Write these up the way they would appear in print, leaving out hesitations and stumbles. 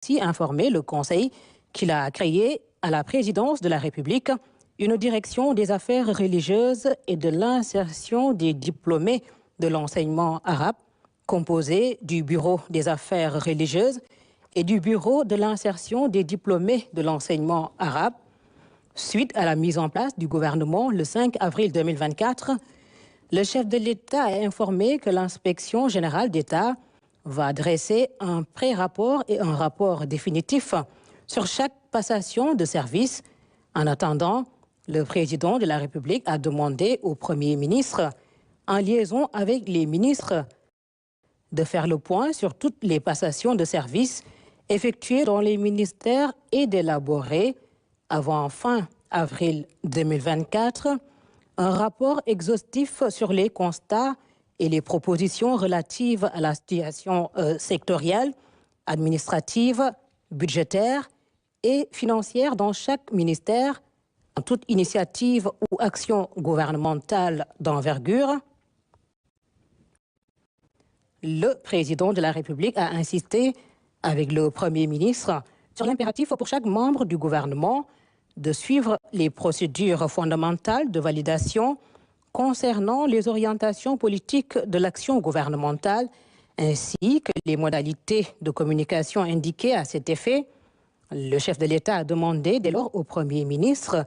aussi informé le Conseil qu'il a créé à la présidence de la République une direction des affaires religieuses et de l'insertion des diplômés de l'enseignement arabe, composée du Bureau des affaires religieuses et du Bureau de l'insertion des diplômés de l'enseignement arabe. Suite à la mise en place du gouvernement le 5 avril 2024, le chef de l'État a informé que l'inspection générale d'État va dresser un pré-rapport et un rapport définitif sur chaque passation de service. En attendant, le président de la République a demandé au Premier ministre, en liaison avec les ministres, de faire le point sur toutes les passations de services effectuées dans les ministères et d'élaborer, avant fin avril 2024, un rapport exhaustif sur les constats et les propositions relatives à la situation sectorielle, administrative, budgétaire et financière dans chaque ministère, en toute initiative ou action gouvernementale d'envergure. Le président de la République a insisté avec le Premier ministre sur l'impératif pour chaque membre du gouvernement de suivre les procédures fondamentales de validation concernant les orientations politiques de l'action gouvernementale ainsi que les modalités de communication indiquées à cet effet. Le chef de l'État a demandé dès lors au Premier ministre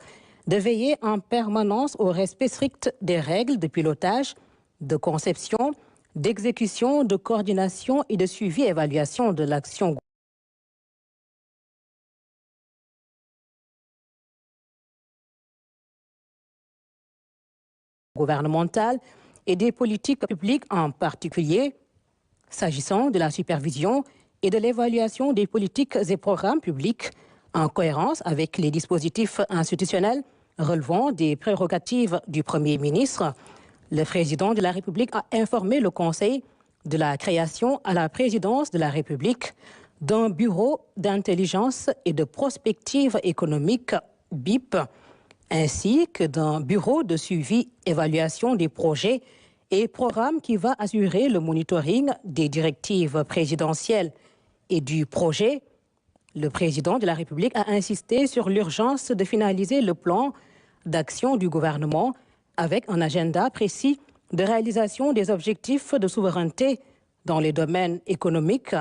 de veiller en permanence au respect strict des règles de pilotage, de conception, d'exécution, de coordination et de suivi-évaluation de l'action gouvernementale et des politiques publiques en particulier, s'agissant de la supervision et de l'évaluation des politiques et programmes publics en cohérence avec les dispositifs institutionnels relevant des prérogatives du Premier ministre. Le président de la République a informé le Conseil de la création à la présidence de la République d'un bureau d'intelligence et de prospective économique BIP, ainsi que d'un bureau de suivi-évaluation des projets et programmes qui va assurer le monitoring des directives présidentielles et du projet. Le président de la République a insisté sur l'urgence de finaliser le plan d'action du gouvernement avec un agenda précis de réalisation des objectifs de souveraineté dans les domaines économiques,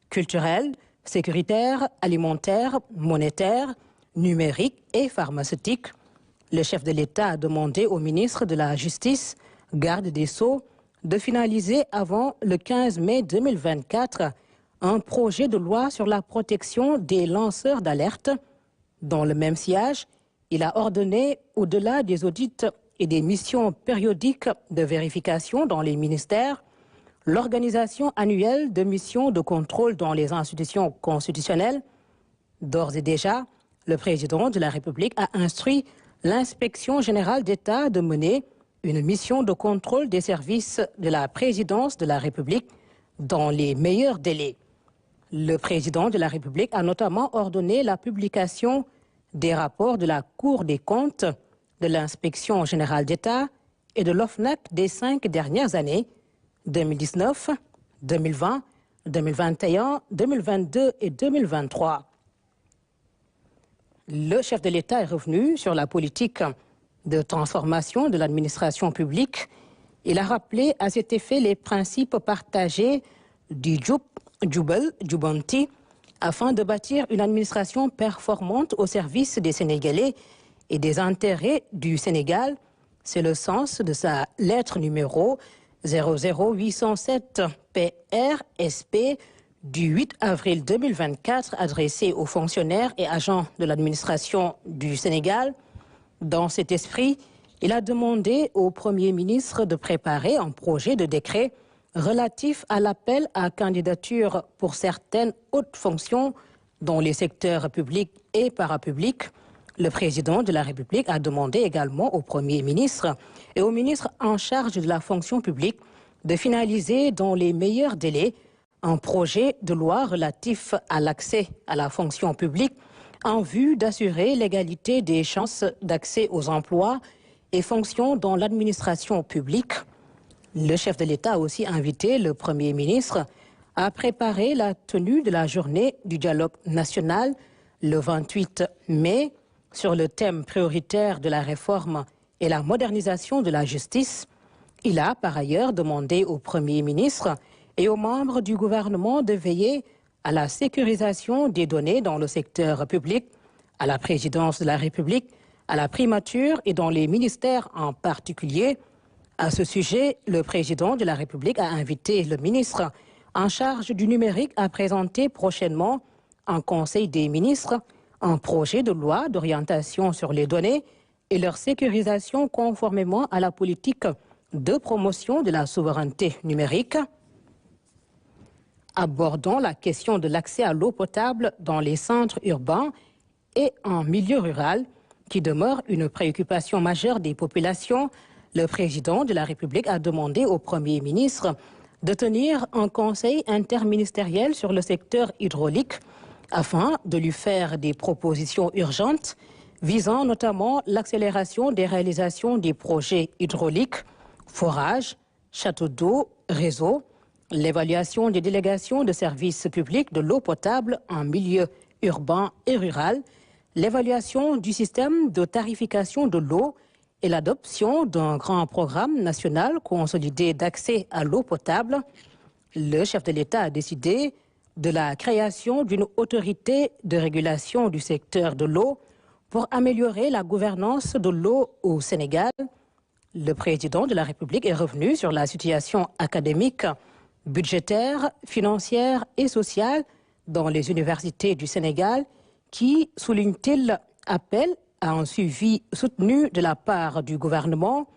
culturels, sécuritaires, alimentaires, monétaires, numériques et pharmaceutiques. Le chef de l'État a demandé au ministre de la Justice, garde des Sceaux, de finaliser avant le 15 mai 2024 un projet de loi sur la protection des lanceurs d'alerte. Dans le même sillage, il a ordonné, au-delà des audits et des missions périodiques de vérification dans les ministères, l'organisation annuelle de missions de contrôle dans les institutions constitutionnelles. D'ores et déjà, le président de la République a instruit l'inspection générale d'État de mener une mission de contrôle des services de la présidence de la République dans les meilleurs délais. Le président de la République a notamment ordonné la publication des rapports de la Cour des comptes, de l'inspection générale d'État et de l'OFNAC des 5 dernières années, 2019, 2020, 2021, 2022 et 2023. Le chef de l'État est revenu sur la politique de transformation de l'administration publique. Il a rappelé à cet effet les principes partagés du Jubanti afin de bâtir une administration performante au service des Sénégalais et des intérêts du Sénégal. C'est le sens de sa lettre numéro 00807 PRSP du 8 avril 2024 adressée aux fonctionnaires et agents de l'administration du Sénégal. Dans cet esprit, il a demandé au Premier ministre de préparer un projet de décret relatif à l'appel à candidature pour certaines hautes fonctions dans les secteurs publics et parapublics. Le président de la République a demandé également au Premier ministre et au ministre en charge de la fonction publique de finaliser dans les meilleurs délais un projet de loi relatif à l'accès à la fonction publique en vue d'assurer l'égalité des chances d'accès aux emplois et fonctions dans l'administration publique. Le chef de l'État a aussi invité le Premier ministre a préparé la tenue de la journée du dialogue national le 28 mai sur le thème prioritaire de la réforme et la modernisation de la justice. Il a par ailleurs demandé au Premier ministre et aux membres du gouvernement de veiller à la sécurisation des données dans le secteur public, à la présidence de la République, à la primature et dans les ministères en particulier. À ce sujet, le président de la République a invité le ministre en charge du numérique à présenter prochainement en Conseil des ministres un projet de loi d'orientation sur les données et leur sécurisation conformément à la politique de promotion de la souveraineté numérique. Abordons la question de l'accès à l'eau potable dans les centres urbains et en milieu rural, qui demeure une préoccupation majeure des populations. Le président de la République a demandé au Premier ministre de tenir un conseil interministériel sur le secteur hydraulique afin de lui faire des propositions urgentes visant notamment l'accélération des réalisations des projets hydrauliques, forages, châteaux d'eau, réseaux, l'évaluation des délégations de services publics de l'eau potable en milieu urbain et rural, l'évaluation du système de tarification de l'eau et l'adoption d'un grand programme national consolidé d'accès à l'eau potable. Le chef de l'État a décidé de la création d'une autorité de régulation du secteur de l'eau pour améliorer la gouvernance de l'eau au Sénégal. Le président de la République est revenu sur la situation académique, budgétaire, financière et sociale dans les universités du Sénégal qui, souligne-t-il, appelle à un suivi soutenu de la part du gouvernement.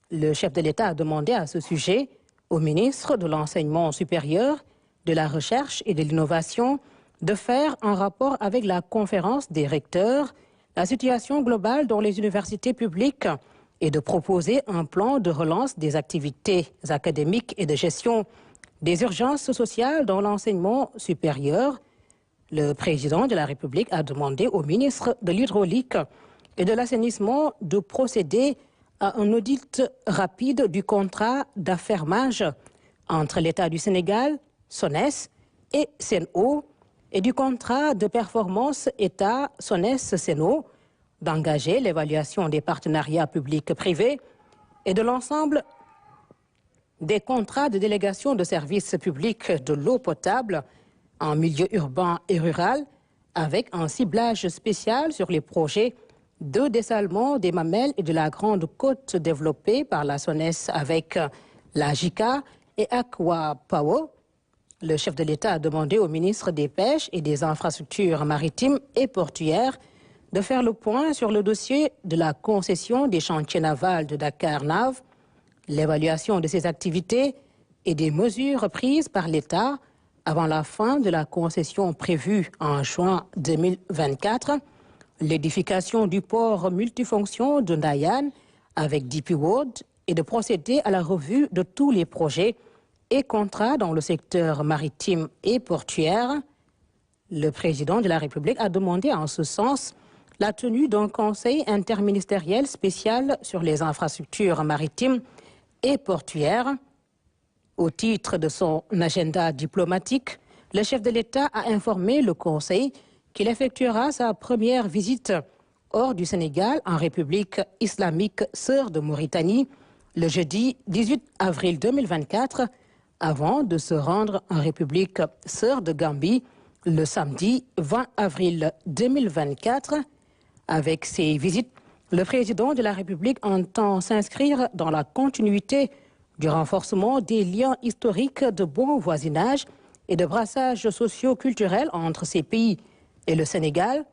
Le chef de l'État a demandé à ce sujet au ministre de l'Enseignement supérieur, de la Recherche et de l'Innovation de faire un rapport avec la conférence des recteurs, la situation globale dans les universités publiques et de proposer un plan de relance des activités académiques et de gestion des urgences sociales dans l'enseignement supérieur. Le président de la République a demandé au ministre de l'Hydraulique et de l'Assainissement de procéder à un audit rapide du contrat d'affermage entre l'État du Sénégal, SONES et SEN'EAU et du contrat de performance État-SONES-SEN'EAU, d'engager l'évaluation des partenariats publics-privés et de l'ensemble des contrats de délégation de services publics de l'eau potable en milieu urbain et rural, avec un ciblage spécial sur les projets de dessalement des Mamelles et de la Grande Côte développés par la SONES avec la JICA et Aqua Power. Le chef de l'État a demandé au ministre des Pêches et des Infrastructures maritimes et portuaires de faire le point sur le dossier de la concession des chantiers navals de Dakar-Nav, l'évaluation de ces activités et des mesures prises par l'État avant la fin de la concession prévue en juin 2024, l'édification du port multifonction de Ndayane avec DP World et de procéder à la revue de tous les projets et contrats dans le secteur maritime et portuaire. Le président de la République a demandé en ce sens la tenue d'un conseil interministériel spécial sur les infrastructures maritimes et portuaires. Au titre de son agenda diplomatique, le chef de l'État a informé le Conseil qu'il effectuera sa première visite hors du Sénégal en République islamique sœur de Mauritanie le jeudi 18 avril 2024 avant de se rendre en République sœur de Gambie le samedi 20 avril 2024. Avec ces visites, le président de la République entend s'inscrire dans la continuité du renforcement des liens historiques de bon voisinage et de brassage socio-culturel entre ces pays et le Sénégal.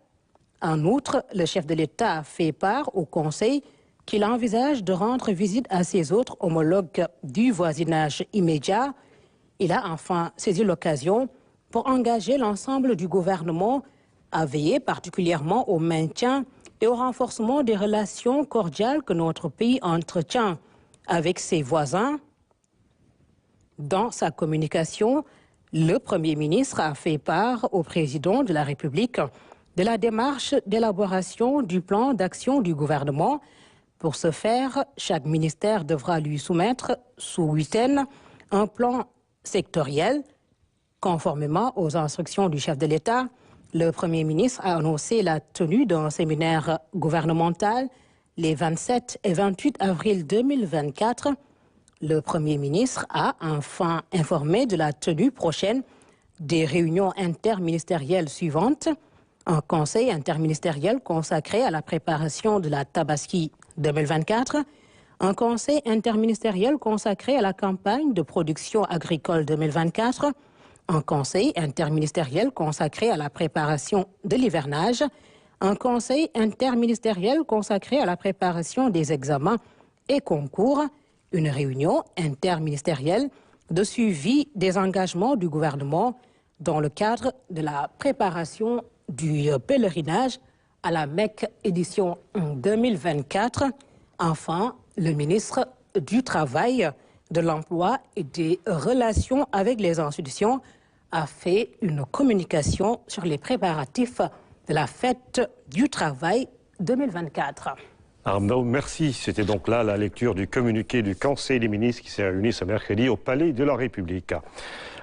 En outre, le chef de l'État a fait part au Conseil qu'il envisage de rendre visite à ses autres homologues du voisinage immédiat. Il a enfin saisi l'occasion pour engager l'ensemble du gouvernement à veiller particulièrement au maintien et au renforcement des relations cordiales que notre pays entretient avec ses voisins. Dans sa communication, le Premier ministre a fait part au président de la République de la démarche d'élaboration du plan d'action du gouvernement. Pour ce faire, chaque ministère devra lui soumettre sous 8 un plan sectoriel Conformément aux instructions du chef de l'État, le Premier ministre a annoncé la tenue d'un séminaire gouvernemental les 27 et 28 avril 2024. Le Premier ministre a enfin informé de la tenue prochaine des réunions interministérielles suivantes. Un conseil interministériel consacré à la préparation de la Tabaski 2024, un conseil interministériel consacré à la campagne de production agricole 2024, un conseil interministériel consacré à la préparation de l'hivernage, un conseil interministériel consacré à la préparation des examens et concours, une réunion interministérielle de suivi des engagements du gouvernement dans le cadre de la préparation du pèlerinage à la Mecque édition 2024. Enfin, le ministre du Travail, de l'Emploi et des Relations avec les institutions a fait une communication sur les préparatifs de la fête du travail 2024. Arnaud, merci. C'était donc là la lecture du communiqué du Conseil des ministres qui s'est réuni ce mercredi au Palais de la République.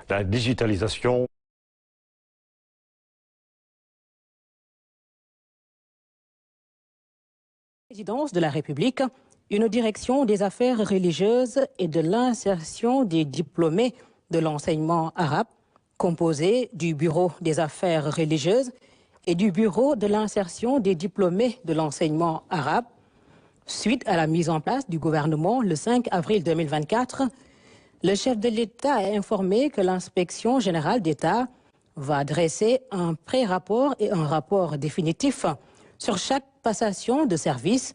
La digitalisation. Présidence de la République, une direction des affaires religieuses et de l'insertion des diplômés de l'enseignement arabe, composée du Bureau des affaires religieuses et du Bureau de l'insertion des diplômés de l'enseignement arabe. Suite à la mise en place du gouvernement le 5 avril 2024, le chef de l'État a informé que l'inspection générale d'État va dresser un pré-rapport et un rapport définitif sur chaque passation de service.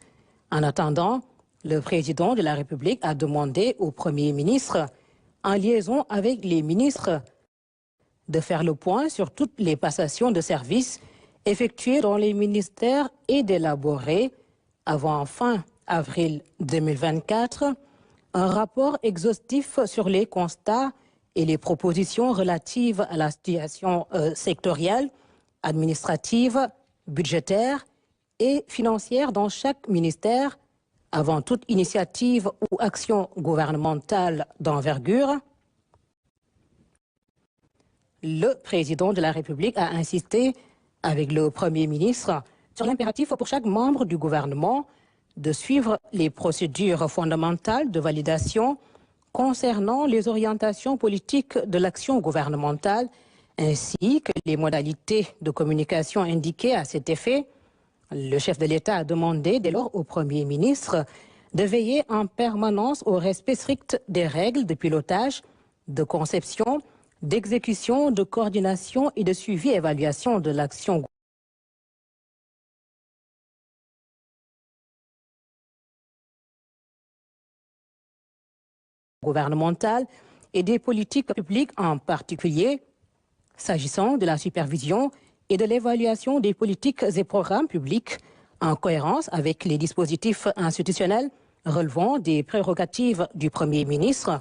En attendant, le président de la République a demandé au Premier ministre, en liaison avec les ministres, de faire le point sur toutes les passations de service effectuées dans les ministères et d'élaborer, avant fin avril 2024, un rapport exhaustif sur les constats et les propositions relatives à la situation sectorielle, administrative, budgétaire et financière dans chaque ministère, avant toute initiative ou action gouvernementale d'envergure. Le président de la République a insisté avec le Premier ministre sur l'impératif pour chaque membre du gouvernement de suivre les procédures fondamentales de validation concernant les orientations politiques de l'action gouvernementale ainsi que les modalités de communication indiquées à cet effet. Le chef de l'État a demandé dès lors au Premier ministre de veiller en permanence au respect strict des règles de pilotage, de conception, d'exécution, de coordination et de suivi-évaluation de l'action gouvernementale et des politiques publiques en particulier, s'agissant de la supervision et de l'évaluation des politiques et programmes publics en cohérence avec les dispositifs institutionnels relevant des prérogatives du Premier ministre.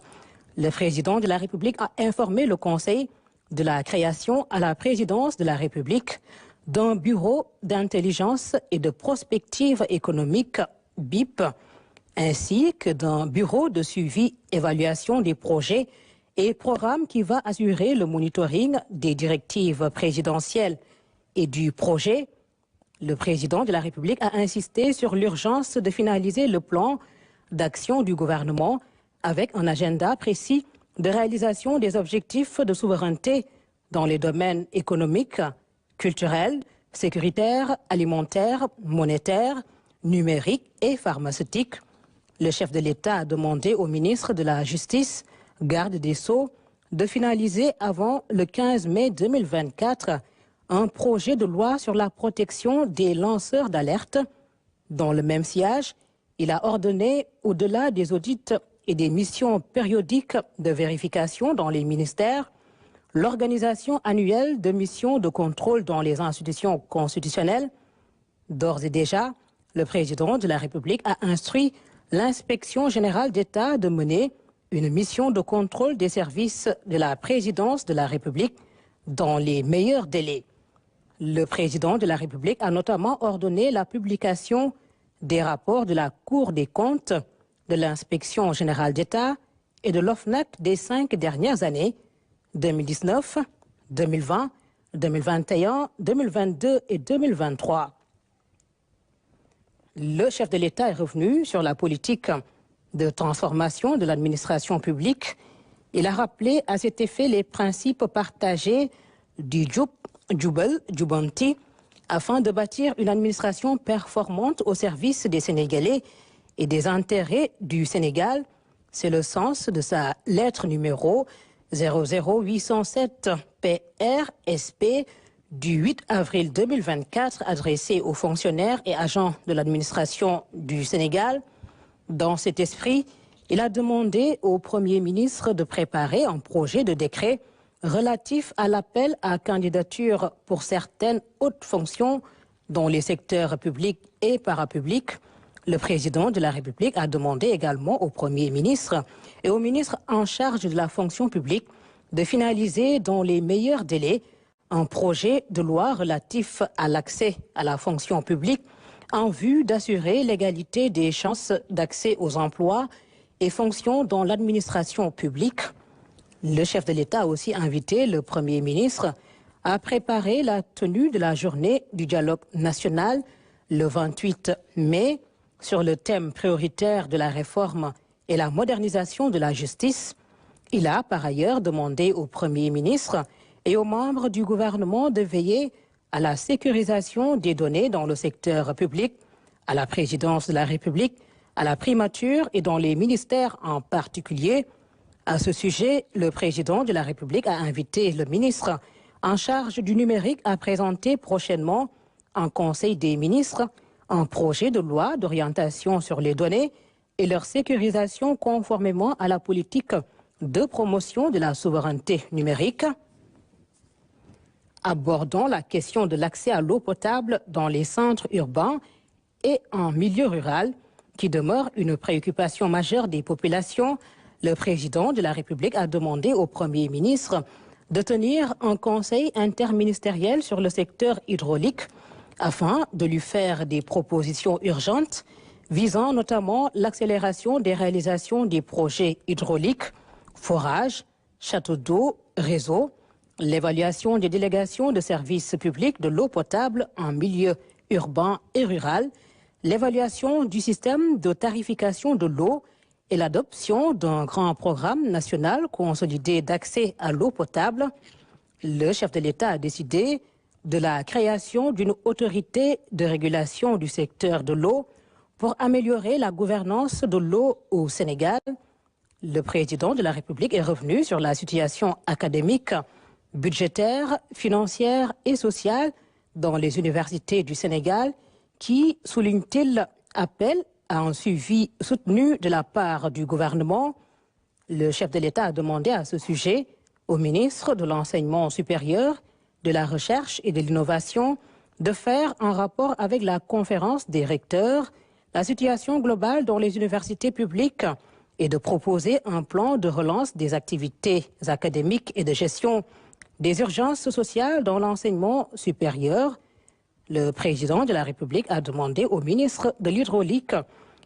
Le président de la République a informé le Conseil de la création à la présidence de la République d'un bureau d'intelligence et de prospective économique BIP, ainsi que d'un bureau de suivi-évaluation des projets et programmes qui va assurer le monitoring des directives présidentielles et du projet. Le président de la République a insisté sur l'urgence de finaliser le plan d'action du gouvernement avec un agenda précis de réalisation des objectifs de souveraineté dans les domaines économiques, culturels, sécuritaires, alimentaires, monétaires, numériques et pharmaceutiques. Le chef de l'État a demandé au ministre de la Justice, garde des Sceaux, de finaliser avant le 15 mai 2024 un projet de loi sur la protection des lanceurs d'alerte. Dans le même sillage, il a ordonné, au-delà des audits et des missions périodiques de vérification dans les ministères, l'organisation annuelle de missions de contrôle dans les institutions constitutionnelles. D'ores et déjà, le président de la République a instruit l'inspection générale d'État de mener une mission de contrôle des services de la présidence de la République dans les meilleurs délais. Le président de la République a notamment ordonné la publication des rapports de la Cour des comptes, de l'inspection générale d'État et de l'OFNAC des 5 dernières années, 2019, 2020, 2021, 2022 et 2023. Le chef de l'État est revenu sur la politique de transformation de l'administration publique. Il a rappelé à cet effet les principes partagés du Jubanti afin de bâtir une administration performante au service des Sénégalais et des intérêts du Sénégal. C'est le sens de sa lettre numéro 00807 PRSP du 8 avril 2024 adressée aux fonctionnaires et agents de l'administration du Sénégal. Dans cet esprit, il a demandé au Premier ministre de préparer un projet de décret relatif à l'appel à candidature pour certaines hautes fonctions dans les secteurs publics et parapublics. Le président de la République a demandé également au Premier ministre et au ministre en charge de la fonction publique de finaliser dans les meilleurs délais un projet de loi relatif à l'accès à la fonction publique en vue d'assurer l'égalité des chances d'accès aux emplois et fonctions dans l'administration publique. Le chef de l'État a aussi invité le Premier ministre à préparer la tenue de la journée du dialogue national le 28 mai sur le thème prioritaire de la réforme et la modernisation de la justice. Il a par ailleurs demandé au Premier ministre et aux membres du gouvernement de veiller à la sécurisation des données dans le secteur public, à la présidence de la République, à la primature et dans les ministères en particulier. À ce sujet, le président de la République a invité le ministre en charge du numérique à présenter prochainement en Conseil des ministres un projet de loi d'orientation sur les données et leur sécurisation conformément à la politique de promotion de la souveraineté numérique. Abordant la question de l'accès à l'eau potable dans les centres urbains et en milieu rural, qui demeure une préoccupation majeure des populations, le président de la République a demandé au Premier ministre de tenir un conseil interministériel sur le secteur hydraulique afin de lui faire des propositions urgentes visant notamment l'accélération des réalisations des projets hydrauliques, forages, châteaux d'eau, réseaux, l'évaluation des délégations de services publics de l'eau potable en milieu urbain et rural, l'évaluation du système de tarification de l'eau et l'adoption d'un grand programme national consolidé d'accès à l'eau potable. Le chef de l'État a décidé de la création d'une autorité de régulation du secteur de l'eau pour améliorer la gouvernance de l'eau au Sénégal. Le président de la République est revenu sur la situation académique, budgétaire, financière et sociale dans les universités du Sénégal qui, souligne-t-il, appelle à un suivi soutenu de la part du gouvernement. Le chef de l'État a demandé à ce sujet au ministre de l'Enseignement supérieur, de la Recherche et de l'Innovation de faire un rapport avec la conférence des recteurs, la situation globale dans les universités publiques et de proposer un plan de relance des activités académiques et de gestion des urgences sociales dans l'enseignement supérieur. Le président de la République a demandé au ministre de l'Hydraulique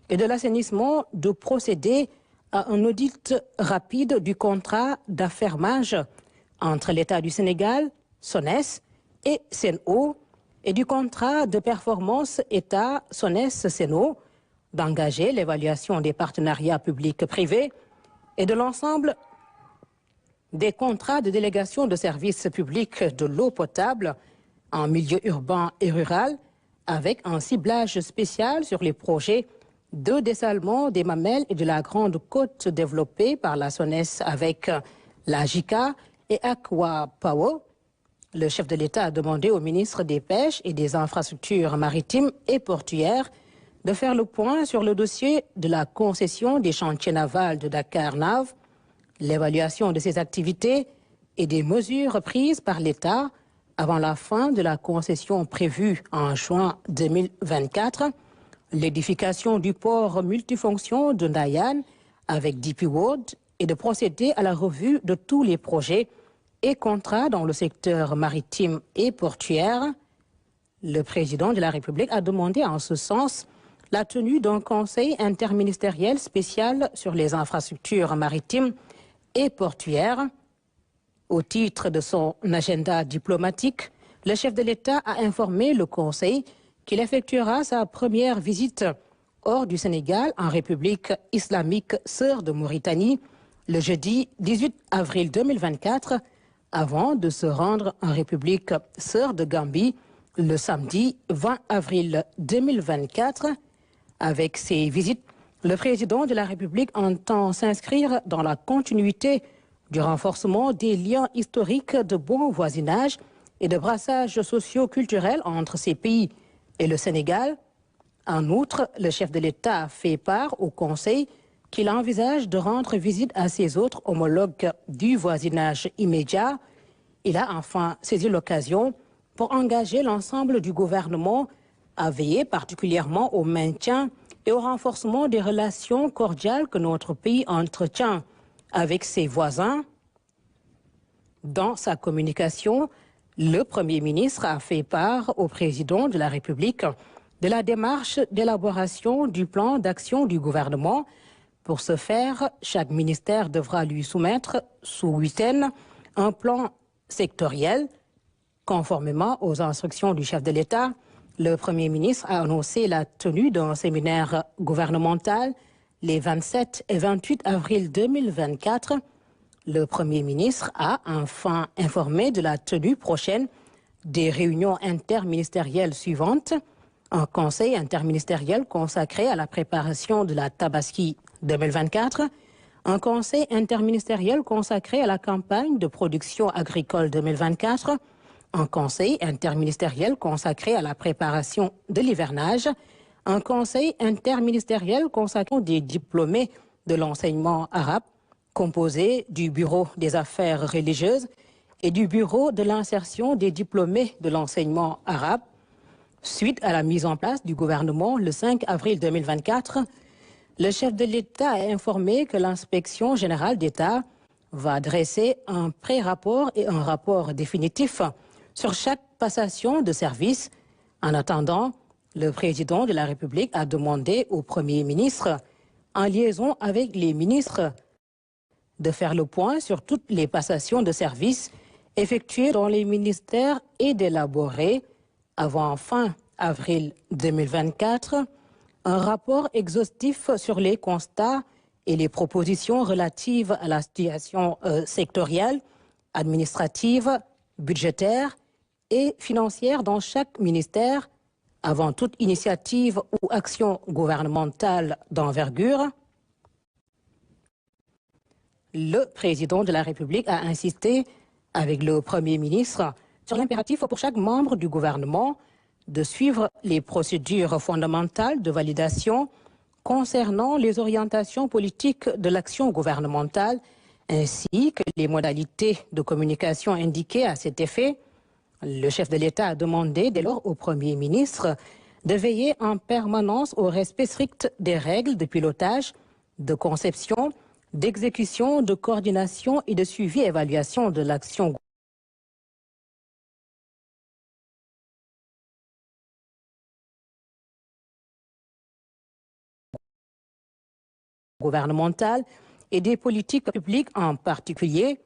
et de l'Assainissement de procéder à un audit rapide du contrat d'affermage entre l'État du Sénégal, SONES et SEN'EAU et du contrat de performance État-SONES-SEN'EAU, d'engager l'évaluation des partenariats publics-privés et de l'ensemble des contrats de délégation de services publics de l'eau potable en milieu urbain et rural, avec un ciblage spécial sur les projets de dessalement des Mamelles et de la Grande Côte développés par la SONES avec la JICA et Aqua Power. Le chef de l'État a demandé au ministre des Pêches et des Infrastructures maritimes et portuaires de faire le point sur le dossier de la concession des chantiers navals de Dakar-Nav, l'évaluation de ces activités et des mesures prises par l'État avant la fin de la concession prévue en juin 2024, l'édification du port multifonction de Ndayane avec DP World et de procéder à la revue de tous les projets et contrats dans le secteur maritime et portuaire. Le président de la République a demandé en ce sens la tenue d'un conseil interministériel spécial sur les infrastructures maritimes et portuaires. Au titre de son agenda diplomatique, le chef de l'État a informé le Conseil qu'il effectuera sa première visite hors du Sénégal en République islamique sœur de Mauritanie le jeudi 18 avril 2024 avant de se rendre en République sœur de Gambie le samedi 20 avril 2024. Avec ces visites, le président de la République entend s'inscrire dans la continuité du renforcement des liens historiques de bon voisinage et de brassage socio-culturel entre ces pays et le Sénégal. En outre, le chef de l'État fait part au Conseil qu'il envisage de rendre visite à ses autres homologues du voisinage immédiat. Il a enfin saisi l'occasion pour engager l'ensemble du gouvernement à veiller particulièrement au maintien et au renforcement des relations cordiales que notre pays entretient avec ses voisins. Dans sa communication, le Premier ministre a fait part au président de la République de la démarche d'élaboration du plan d'action du gouvernement. Pour ce faire, chaque ministère devra lui soumettre sous 8 un plan sectoriel. Conformément aux instructions du chef de l'État, le Premier ministre a annoncé la tenue d'un séminaire gouvernemental les 27 et 28 avril 2024. Le Premier ministre a enfin informé de la tenue prochaine des réunions interministérielles suivantes. Un conseil interministériel consacré à la préparation de la Tabaski 2024, un conseil interministériel consacré à la campagne de production agricole 2024, un conseil interministériel consacré à la préparation de l'hivernage, un conseil interministériel consacré des diplômés de l'enseignement arabe, composé du Bureau des affaires religieuses et du Bureau de l'insertion des diplômés de l'enseignement arabe. Suite à la mise en place du gouvernement le 5 avril 2024, le chef de l'État a informé que l'inspection générale d'État va dresser un pré-rapport et un rapport définitif sur chaque passation de service. En attendant, le président de la République a demandé au Premier ministre, en liaison avec les ministres, de faire le point sur toutes les passations de service effectuées dans les ministères et d'élaborer, avant fin avril 2024, un rapport exhaustif sur les constats et les propositions relatives à la situation sectorielle, administrative, budgétaire et financière dans chaque ministère, avant toute initiative ou action gouvernementale d'envergure. Le président de la République a insisté avec le Premier ministre sur l'impératif pour chaque membre du gouvernement de suivre les procédures fondamentales de validation concernant les orientations politiques de l'action gouvernementale ainsi que les modalités de communication indiquées à cet effet. Le chef de l'État a demandé dès lors au Premier ministre de veiller en permanence au respect strict des règles de pilotage, de conception, d'exécution, de coordination et de suivi et évaluation de l'action gouvernementale et des politiques publiques en particulier,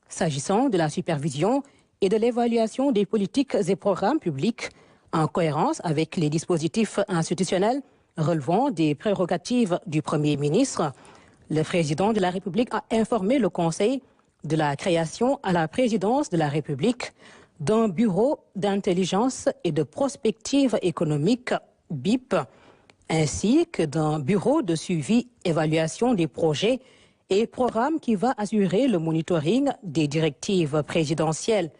s'agissant de la supervision et de l'évaluation des politiques et programmes publics en cohérence avec les dispositifs institutionnels relevant des prérogatives du Premier ministre. Le président de la République a informé le Conseil de la création à la présidence de la République d'un bureau d'intelligence et de prospective économique BIP, ainsi que d'un bureau de suivi-évaluation des projets et programmes qui va assurer le monitoring des directives présidentielles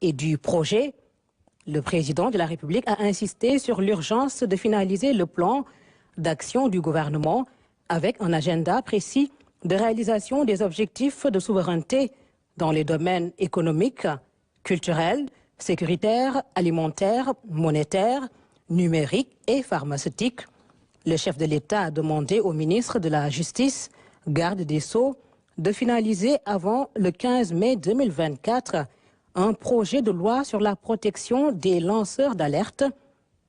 et du projet. Le président de la République a insisté sur l'urgence de finaliser le plan d'action du gouvernement avec un agenda précis de réalisation des objectifs de souveraineté dans les domaines économiques, culturels, sécuritaires, alimentaires, monétaires, numériques et pharmaceutiques. Le chef de l'État a demandé au ministre de la Justice, garde des Sceaux, de finaliser avant le 15 mai 2024 un projet de loi sur la protection des lanceurs d'alerte.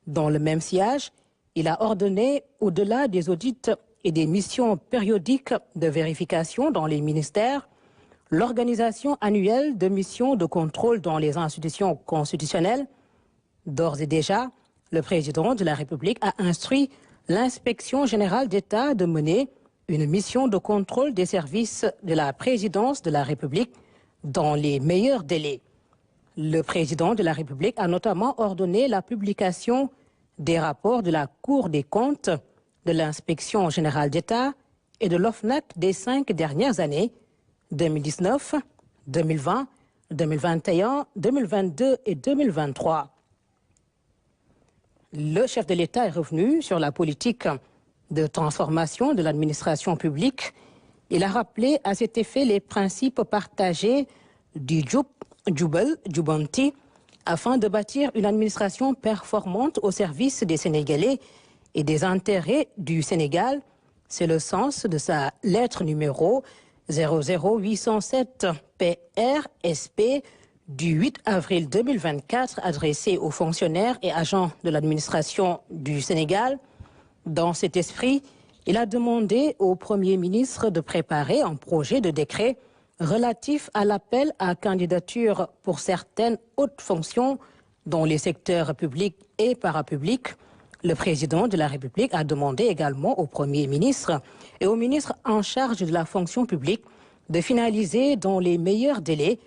Dans le même sillage, il a ordonné, au-delà des audits et des missions périodiques de vérification dans les ministères, l'organisation annuelle de missions de contrôle dans les institutions constitutionnelles. D'ores et déjà, le président de la République a instruit l'inspection générale d'État de mener une mission de contrôle des services de la présidence de la République dans les meilleurs délais. Le président de la République a notamment ordonné la publication des rapports de la Cour des comptes, de l'inspection générale d'État et de l'OFNAC des 5 dernières années, 2019, 2020, 2021, 2022 et 2023. Le chef de l'État est revenu sur la politique de transformation de l'administration publique. Il a rappelé à cet effet les principes partagés du Jubanti afin de bâtir une administration performante au service des Sénégalais et des intérêts du Sénégal. C'est le sens de sa lettre numéro 00807 PRSP du 8 avril 2024 adressée aux fonctionnaires et agents de l'administration du Sénégal. Dans cet esprit, il a demandé au Premier ministre de préparer un projet de décret relatif à l'appel à candidature pour certaines hautes fonctions dans les secteurs publics et parapublics. Le président de la République a demandé également au Premier ministre et au ministre en charge de la fonction publique de finaliser dans les meilleurs délais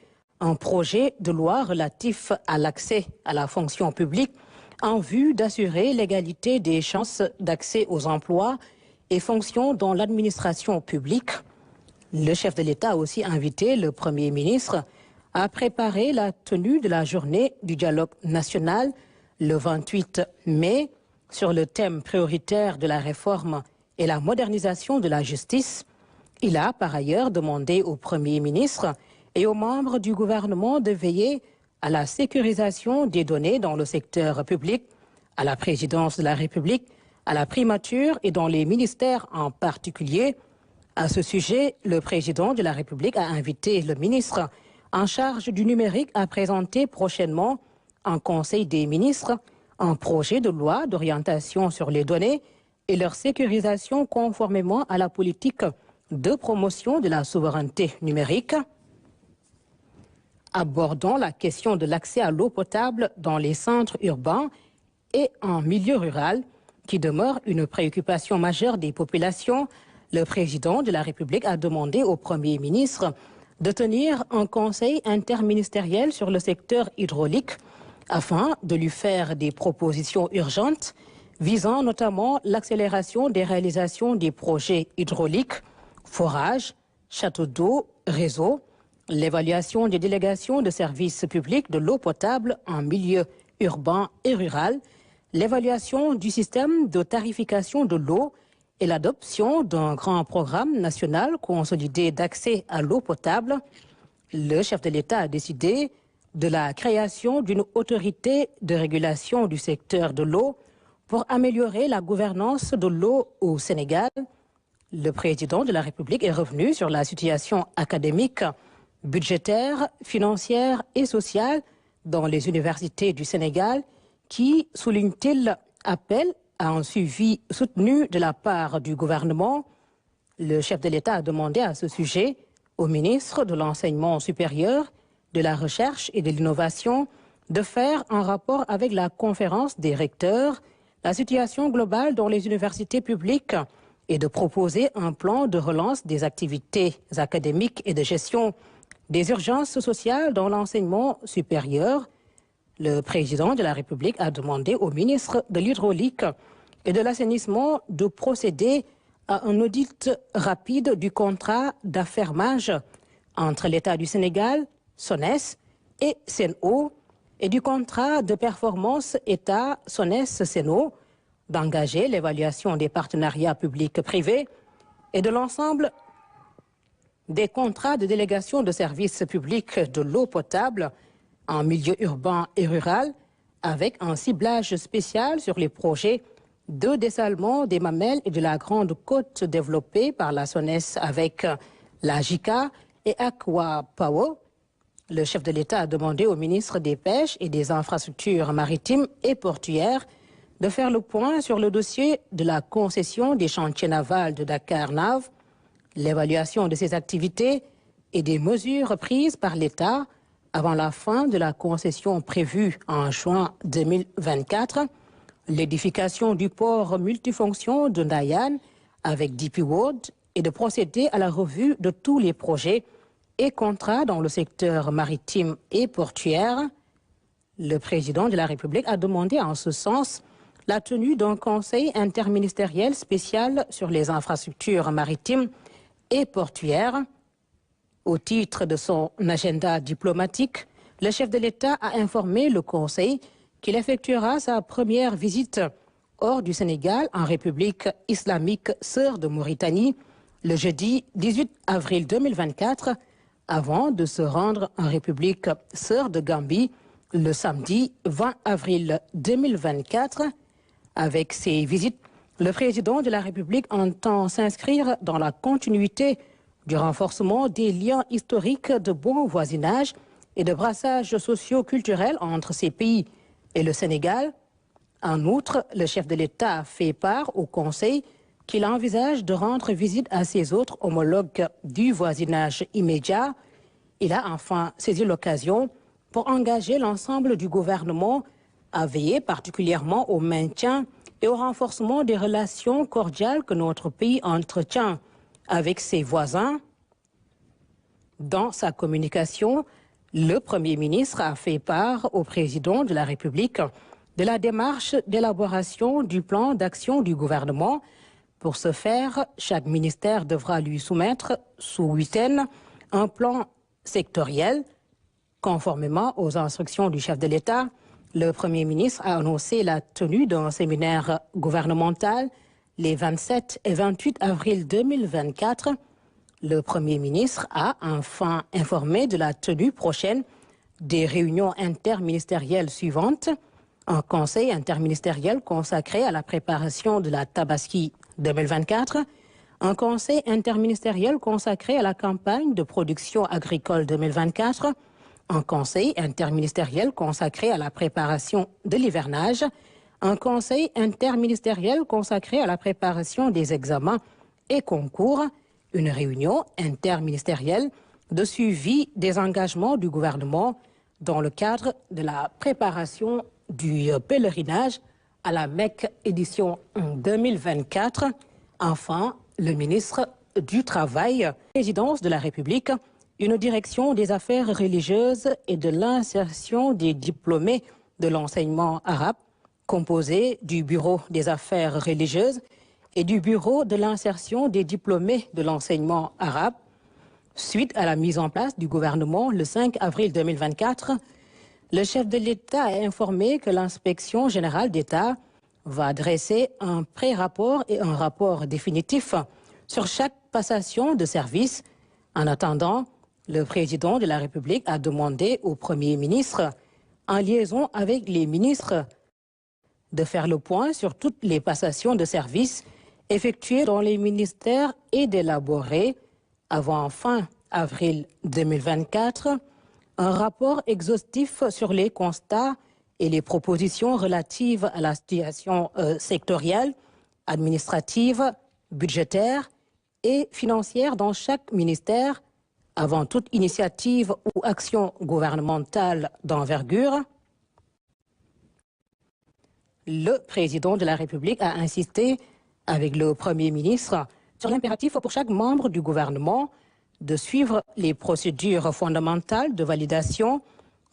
un projet de loi relatif à l'accès à la fonction publique en vue d'assurer l'égalité des chances d'accès aux emplois et fonctions dans l'administration publique. Le chef de l'État a aussi invité le Premier ministre à préparer la tenue de la journée du dialogue national le 28 mai sur le thème prioritaire de la réforme et la modernisation de la justice. Il a par ailleurs demandé au Premier ministre et aux membres du gouvernement de veiller à la sécurisation des données dans le secteur public, à la présidence de la République, à la primature et dans les ministères en particulier. À ce sujet, le président de la République a invité le ministre en charge du numérique à présenter prochainement en Conseil des ministres un projet de loi d'orientation sur les données et leur sécurisation conformément à la politique de promotion de la souveraineté numérique. Abordons la question de l'accès à l'eau potable dans les centres urbains et en milieu rural, qui demeure une préoccupation majeure des populations. Le président de la République a demandé au Premier ministre de tenir un conseil interministériel sur le secteur hydraulique afin de lui faire des propositions urgentes visant notamment l'accélération des réalisations des projets hydrauliques, forages, châteaux d'eau, réseaux, l'évaluation des délégations de services publics de l'eau potable en milieu urbain et rural, l'évaluation du système de tarification de l'eau et l'adoption d'un grand programme national consolidé d'accès à l'eau potable. Le chef de l'État a décidé de la création d'une autorité de régulation du secteur de l'eau pour améliorer la gouvernance de l'eau au Sénégal. Le président de la République est revenu sur la situation académique, budgétaire, financière et sociale dans les universités du Sénégal qui, souligne-t-il, appelle à un suivi soutenu de la part du gouvernement. Le chef de l'État a demandé à ce sujet au ministre de l'Enseignement supérieur, de la Recherche et de l'Innovation de faire un rapport avec la conférence des recteurs, la situation globale dans les universités publiques et de proposer un plan de relance des activités académiques et de gestion des urgences sociales dans l'enseignement supérieur. Le président de la République a demandé au ministre de l'Hydraulique et de l'Assainissement de procéder à un audit rapide du contrat d'affermage entre l'État du Sénégal, SONES et SEN'EAU et du contrat de performance État-SONES-SEN'EAU, d'engager l'évaluation des partenariats publics-privés et de l'ensemble des contrats de délégation de services publics de l'eau potable en milieu urbain et rural, avec un ciblage spécial sur les projets de dessalement des Mamelles et de la Grande Côte développés par la SONES avec la JICA et Aqua Power. Le chef de l'État a demandé au ministre des Pêches et des Infrastructures maritimes et portuaires de faire le point sur le dossier de la concession des chantiers navals de Dakar Nav, l'évaluation de ces activités et des mesures prises par l'État avant la fin de la concession prévue en juin 2024, l'édification du port multifonction de Ndayane avec DP World et de procéder à la revue de tous les projets et contrats dans le secteur maritime et portuaire. Le président de la République a demandé en ce sens la tenue d'un conseil interministériel spécial sur les infrastructures maritimes et portuaires. Au titre de son agenda diplomatique, le chef de l'État a informé le Conseil qu'il effectuera sa première visite hors du Sénégal en République islamique sœur de Mauritanie le jeudi 18 avril 2024 avant de se rendre en République sœur de Gambie le samedi 20 avril 2024. Avec ces visites, le président de la République entend s'inscrire dans la continuité du renforcement des liens historiques de bon voisinage et de brassage socio-culturel entre ces pays et le Sénégal. En outre, le chef de l'État a fait part au Conseil qu'il envisage de rendre visite à ses autres homologues du voisinage immédiat. Il a enfin saisi l'occasion pour engager l'ensemble du gouvernement à veiller particulièrement au maintien et au renforcement des relations cordiales que notre pays entretient avec ses voisins. Dans sa communication, le Premier ministre a fait part au président de la République de la démarche d'élaboration du plan d'action du gouvernement. Pour ce faire, chaque ministère devra lui soumettre sous 8 ans un plan sectoriel. Conformément aux instructions du chef de l'État, le Premier ministre a annoncé la tenue d'un séminaire gouvernemental les 27 et 28 avril 2024. Le Premier ministre a enfin informé de la tenue prochaine des réunions interministérielles suivantes. Un conseil interministériel consacré à la préparation de la Tabaski 2024, un conseil interministériel consacré à la campagne de production agricole 2024, un conseil interministériel consacré à la préparation de l'hivernage, un conseil interministériel consacré à la préparation des examens et concours, une réunion interministérielle de suivi des engagements du gouvernement dans le cadre de la préparation du pèlerinage à la Mecque édition 2024. Enfin, le ministre du Travail, présidence de la République, une direction des affaires religieuses et de l'insertion des diplômés de l'enseignement arabe, composée du Bureau des affaires religieuses et du Bureau de l'insertion des diplômés de l'enseignement arabe. Suite à la mise en place du gouvernement le 5 avril 2024, le chef de l'État a informé que l'inspection générale d'État va dresser un pré-rapport et un rapport définitif sur chaque passation de service. En attendant, le président de la République a demandé au Premier ministre, en liaison avec les ministres, de faire le point sur toutes les passations de services effectuées dans les ministères et d'élaborer, avant fin avril 2024, un rapport exhaustif sur les constats et les propositions relatives à la situation sectorielle, administrative, budgétaire et financière dans chaque ministère, avant toute initiative ou action gouvernementale d'envergure. Le président de la République a insisté avec le Premier ministre sur l'impératif pour chaque membre du gouvernement de suivre les procédures fondamentales de validation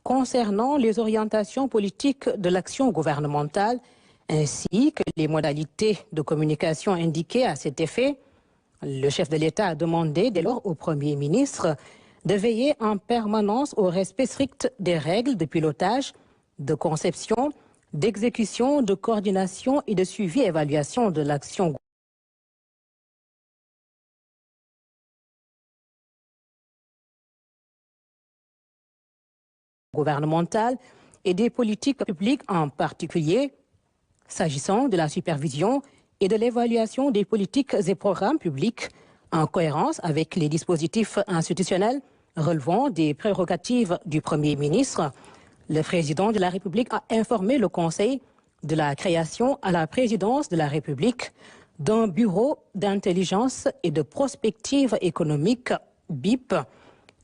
concernant les orientations politiques de l'action gouvernementale ainsi que les modalités de communication indiquées à cet effet. Le chef de l'État a demandé dès lors au Premier ministre de veiller en permanence au respect strict des règles de pilotage, de conception, d'exécution, de coordination et de suivi et évaluation de l'action gouvernementale et des politiques publiques en particulier, s'agissant de la supervision et de l'évaluation des politiques et programmes publics en cohérence avec les dispositifs institutionnels relevant des prérogatives du Premier ministre. Le président de la République a informé le Conseil de la création à la présidence de la République d'un bureau d'intelligence et de prospective économique BIP,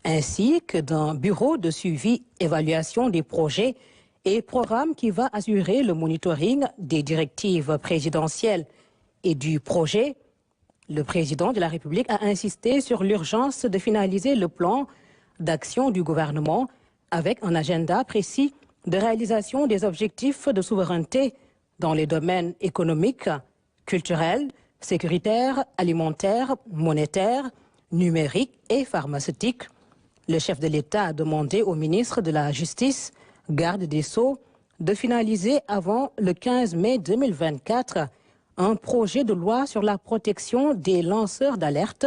ainsi que d'un bureau de suivi-évaluation des projets et programmes qui va assurer le monitoring des directives présidentielles et du projet. Le président de la République a insisté sur l'urgence de finaliser le plan d'action du gouvernement avec un agenda précis de réalisation des objectifs de souveraineté dans les domaines économiques, culturels, sécuritaires, alimentaires, monétaires, numériques et pharmaceutiques. Le chef de l'État a demandé au ministre de la Justice, garde des Sceaux, de finaliser avant le 15 mai 2024 un projet de loi sur la protection des lanceurs d'alerte.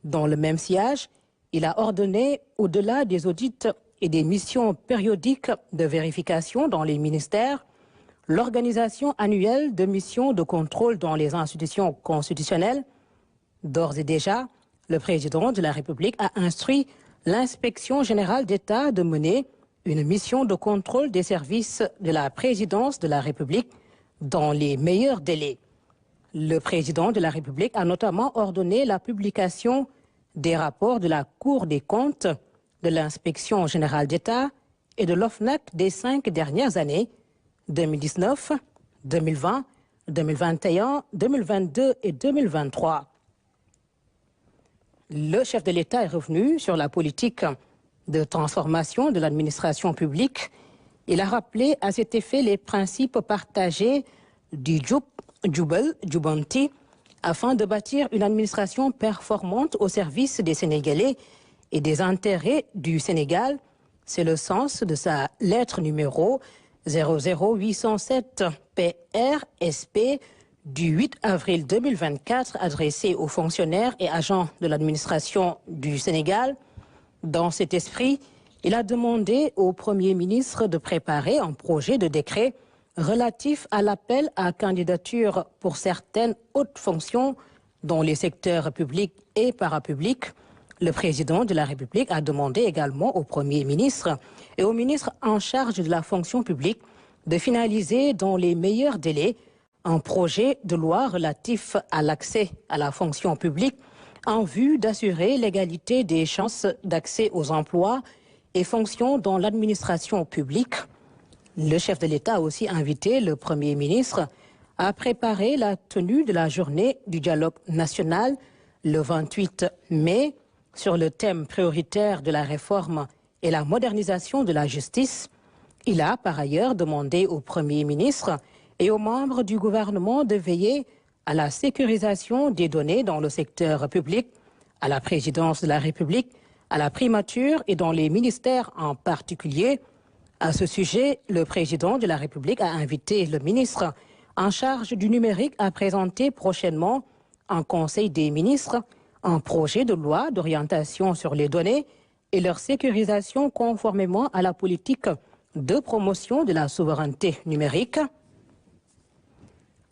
Dans le même sillage, il a ordonné, au-delà des audits et des missions périodiques de vérification dans les ministères, l'organisation annuelle de missions de contrôle dans les institutions constitutionnelles. D'ores et déjà, le président de la République a instruit l'inspection générale d'État de mener une mission de contrôle des services de la présidence de la République dans les meilleurs délais. Le président de la République a notamment ordonné la publication des rapports de la Cour des comptes, de l'inspection générale d'État et de l'OFNAC des 5 dernières années, 2019, 2020, 2021, 2022 et 2023. Le chef de l'État est revenu sur la politique de transformation de l'administration publique. Il a rappelé à cet effet les principes partagés du Jubanti afin de bâtir une administration performante au service des Sénégalais et des intérêts du Sénégal. C'est le sens de sa lettre numéro 00807 PRSP du 8 avril 2024 adressée aux fonctionnaires et agents de l'administration du Sénégal. Dans cet esprit, il a demandé au Premier ministre de préparer un projet de décret relatif à l'appel à candidature pour certaines hautes fonctions dans les secteurs publics et parapublics. Le président de la République a demandé également au Premier ministre et au ministre en charge de la fonction publique de finaliser dans les meilleurs délais un projet de loi relatif à l'accès à la fonction publique en vue d'assurer l'égalité des chances d'accès aux emplois et fonctions dans l'administration publique. Le chef de l'État a aussi invité le Premier ministre à préparer la tenue de la journée du dialogue national le 28 mai sur le thème prioritaire de la réforme et la modernisation de la justice. Il a par ailleurs demandé au Premier ministre et aux membres du gouvernement de veiller à la sécurisation des données dans le secteur public, à la présidence de la République, à la primature et dans les ministères en particulier. À ce sujet, le président de la République a invité le ministre en charge du numérique à présenter prochainement en Conseil des ministres un projet de loi d'orientation sur les données et leur sécurisation conformément à la politique de promotion de la souveraineté numérique.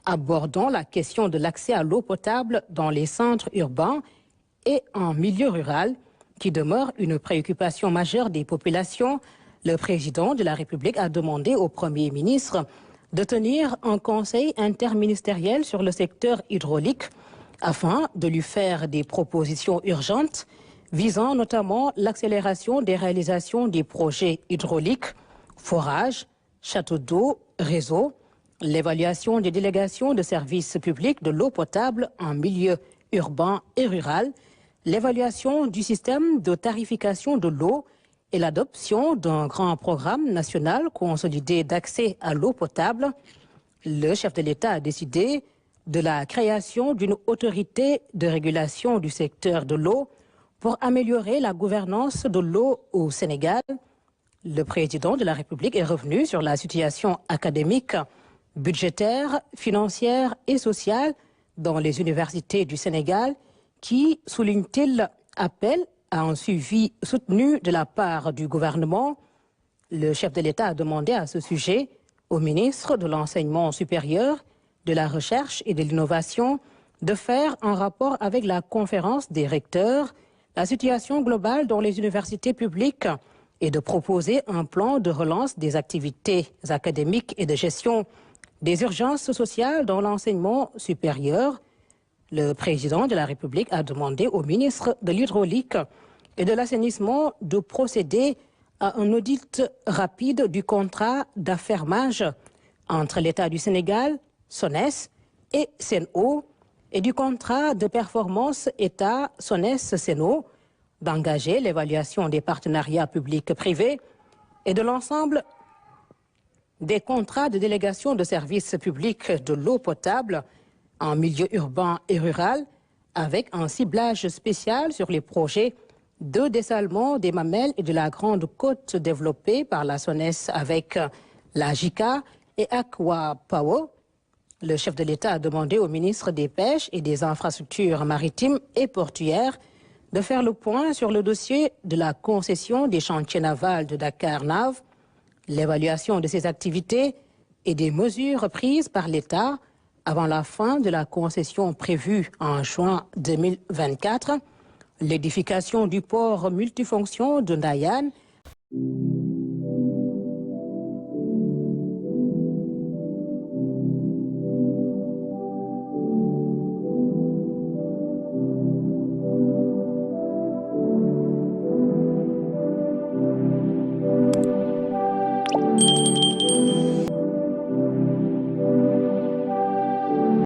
Abordant la question de l'accès à l'eau potable dans les centres urbains et en milieu rural, qui demeure une préoccupation majeure des populations, le président de la République a demandé au Premier ministre de tenir un conseil interministériel sur le secteur hydraulique afin de lui faire des propositions urgentes visant notamment l'accélération des réalisations des projets hydrauliques, forages, châteaux d'eau, réseaux, l'évaluation des délégations de services publics de l'eau potable en milieu urbain et rural, l'évaluation du système de tarification de l'eau et l'adoption d'un grand programme national consolidé d'accès à l'eau potable. Le chef de l'État a décidé de la création d'une autorité de régulation du secteur de l'eau pour améliorer la gouvernance de l'eau au Sénégal. Le président de la République est revenu sur la situation académique, budgétaire, financière et sociale dans les universités du Sénégal qui, souligne-t-il, appelle à un suivi soutenu de la part du gouvernement. Le chef de l'État a demandé à ce sujet au ministre de l'Enseignement supérieur, de la Recherche et de l'Innovation de faire un rapport avec la conférence des recteurs, la situation globale dans les universités publiques et de proposer un plan de relance des activités académiques et de gestion des urgences sociales dans l'enseignement supérieur. Le président de la République a demandé au ministre de l'Hydraulique et de l'assainissement de procéder à un audit rapide du contrat d'affermage entre l'État du Sénégal, SONES, et Sen'Eau, et du contrat de performance État-SONES-Sen'Eau, d'engager l'évaluation des partenariats publics-privés et de l'ensemble des contrats de délégation de services publics de l'eau potable en milieu urbain et rural, avec un ciblage spécial sur les projets de dessalement des Mamelles et de la Grande Côte développés par la SONES avec la JICA et Aqua Power. Le chef de l'État a demandé au ministre des Pêches et des Infrastructures maritimes et portuaires de faire le point sur le dossier de la concession des chantiers navals de Dakar-Nav, l'évaluation de ces activités et des mesures prises par l'État avant la fin de la concession prévue en juin 2024, l'édification du port multifonction de Ndayane.